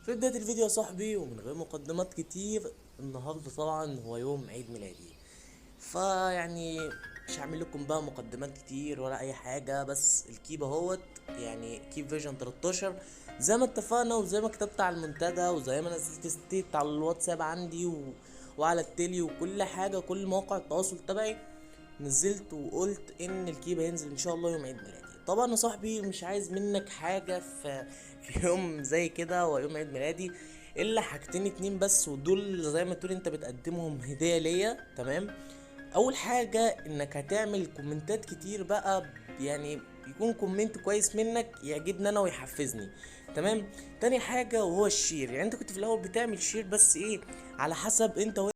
في بداية الفيديو يا صاحبي ومن غير مقدمات كتير، النهاردة طبعا هو يوم عيد ميلادي. فيعني مش هعمل لكم بقى مقدمات كتير ولا اي حاجة، بس الكيب اهوت. يعني كيب فيجن 13 زي ما اتفقنا وزي ما كتبت على المنتدى وزي ما نزلت ستيت على الواتساب عندي وعلى التيلي وكل حاجة، كل مواقع التواصل تبعي نزلت وقلت ان الكيب هينزل ان شاء الله يوم عيد ميلادي. طبعا يا صاحبي مش عايز منك حاجة في يوم زي كده ويوم عيد ميلادي، الا حاجتين اتنين بس، ودول زي ما تقول انت بتقدمهم هدية ليا. تمام. اول حاجة انك هتعمل كومنتات كتير بقى، يعني يكون كومنت كويس منك يعجبني انا ويحفزني. تمام. تاني حاجة وهو الشير، يعني انت كنت في الاول بتعمل شير بس ايه، على حسب انت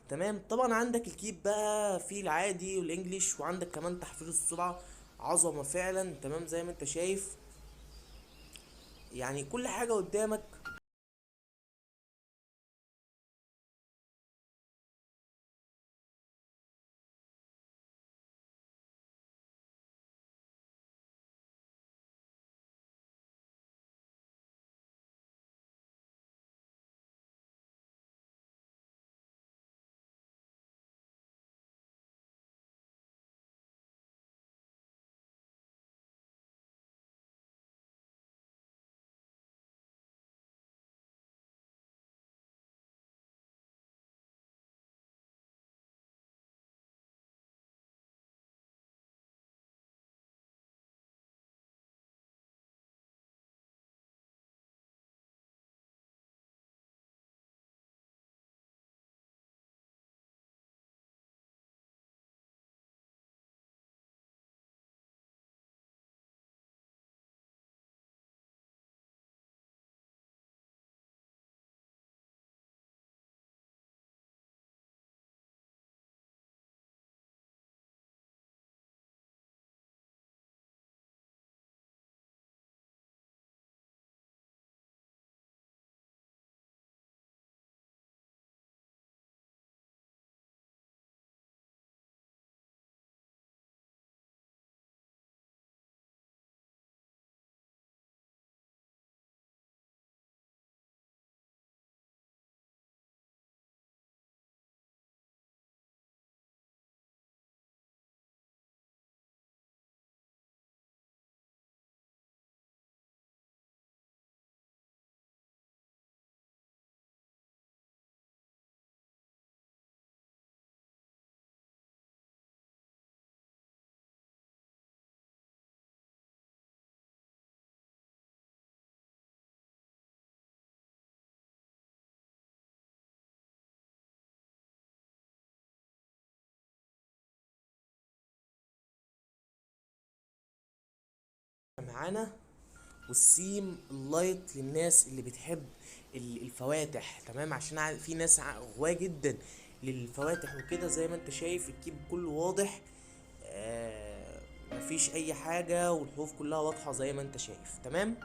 تمام. طبعا عندك الكيب بقى في العادي والانجليش، وعندك كمان تحفيظ السرعة، عظمة فعلا. تمام زي ما انت شايف، يعني كل حاجة قدامك. معانا، والسيم اللايت للناس اللي بتحب الفواتح، تمام، عشان في ناس غواية جدا للفواتح وكده. زي ما انت شايف الكيب كله واضح، مفيش اي حاجة، والحروف كلها واضحة زي ما انت شايف، تمام.